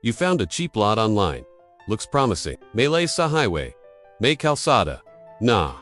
You found a cheap lot online. Looks promising. Malay sa highway. May calzada. Nah.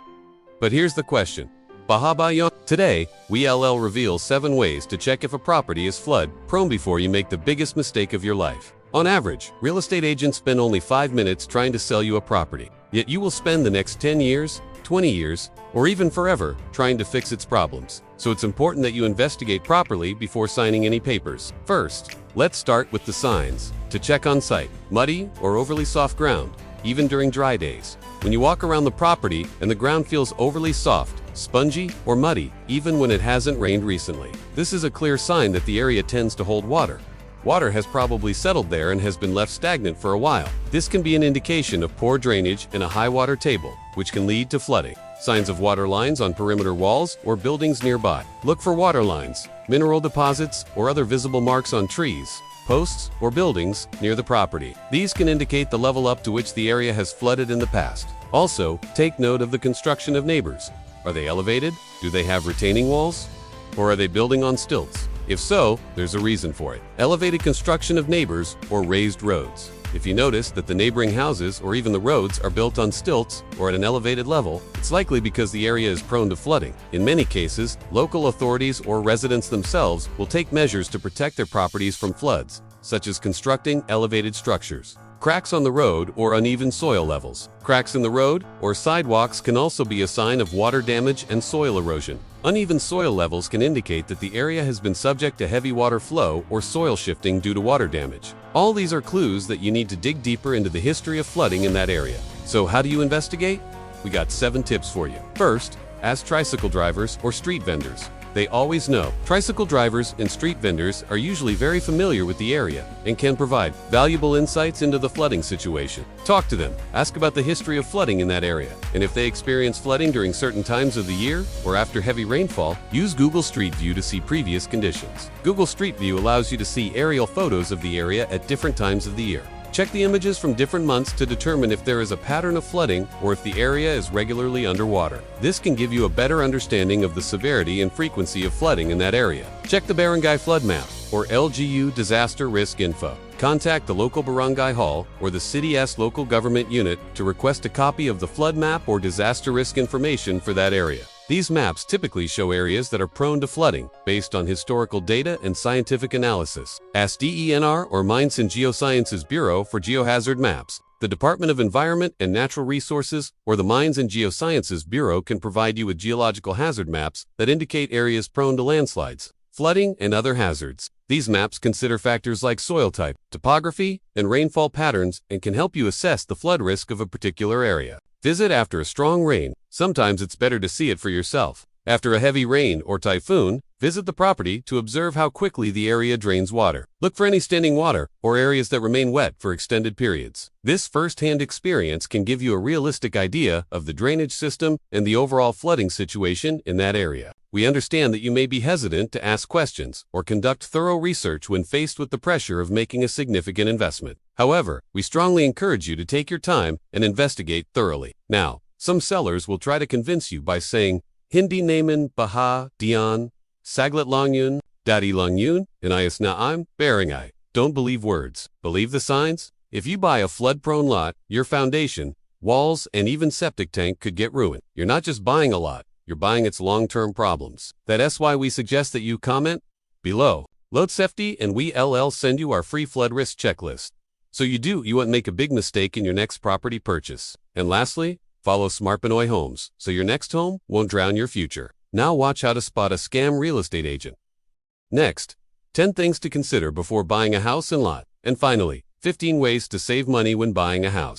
But here's the question. Baha ba yon? Today, we reveal 7 ways to check if a property is flood prone before you make the biggest mistake of your life. On average, real estate agents spend only 5 minutes trying to sell you a property. Yet you will spend the next 10 years, 20 years, or even forever trying to fix its problems. So it's important that you investigate properly before signing any papers. First, let's start with the signs. To check on site, muddy or overly soft ground, even during dry days. When you walk around the property and the ground feels overly soft, spongy, or muddy, even when it hasn't rained recently, this is a clear sign that the area tends to hold water. Water has probably settled there and has been left stagnant for a while. This can be an indication of poor drainage and a high water table, which can lead to flooding. Signs of water lines on perimeter walls or buildings nearby. Look for water lines, mineral deposits, or other visible marks on trees, posts, or buildings near the property. These can indicate the level up to which the area has flooded in the past. Also, take note of the construction of neighbors. Are they elevated? Do they have retaining walls? Or are they building on stilts? If so, there's a reason for it. Elevated construction of neighbors or raised roads. If you notice that the neighboring houses or even the roads are built on stilts or at an elevated level, it's likely because the area is prone to flooding. In many cases, local authorities or residents themselves will take measures to protect their properties from floods, such as constructing elevated structures. Cracks on the road or uneven soil levels. Cracks in the road or sidewalks can also be a sign of water damage and soil erosion. Uneven soil levels can indicate that the area has been subject to heavy water flow or soil shifting due to water damage. All these are clues that you need to dig deeper into the history of flooding in that area. So how do you investigate? We got 7 tips for you. First, ask tricycle drivers or street vendors. They always know. Tricycle drivers and street vendors are usually very familiar with the area and can provide valuable insights into the flooding situation. Talk to them. Ask about the history of flooding in that area. And if they experience flooding during certain times of the year or after heavy rainfall, use Google Street View to see previous conditions. Google Street View allows you to see aerial photos of the area at different times of the year. Check the images from different months to determine if there is a pattern of flooding or if the area is regularly underwater. This can give you a better understanding of the severity and frequency of flooding in that area. Check the Barangay Flood Map or LGU Disaster Risk Info. Contact the local barangay hall or the city's local government unit to request a copy of the flood map or disaster risk information for that area. These maps typically show areas that are prone to flooding based on historical data and scientific analysis. Ask DENR or Mines and Geosciences Bureau for geo-hazard maps. The Department of Environment and Natural Resources or the Mines and Geosciences Bureau can provide you with geological hazard maps that indicate areas prone to landslides, flooding, and other hazards. These maps consider factors like soil type, topography, and rainfall patterns and can help you assess the flood risk of a particular area. Visit after a strong rain. Sometimes it's better to see it for yourself. After a heavy rain or typhoon, visit the property to observe how quickly the area drains water. Look for any standing water or areas that remain wet for extended periods. This first-hand experience can give you a realistic idea of the drainage system and the overall flooding situation in that area. We understand that you may be hesitant to ask questions or conduct thorough research when faced with the pressure of making a significant investment. However, we strongly encourage you to take your time and investigate thoroughly. Now, some sellers will try to convince you by saying, Hindi naman Baha diyan, saglit lang yun, dati lang yun, inayos na I'm barangay. Don't believe words. Believe the signs. If you buy a flood-prone lot, your foundation, walls, and even septic tank could get ruined. You're not just buying a lot, you're buying its long-term problems. That's why we suggest that you comment below. LOTSAFETY and we send you our free flood risk checklist. So you won't make a big mistake in your next property purchase. And lastly, follow SmartPinoy Homes so your next home won't drown your future. Now watch how to spot a scam real estate agent. Next, 10 things to consider before buying a house and lot. And finally, 15 ways to save money when buying a house.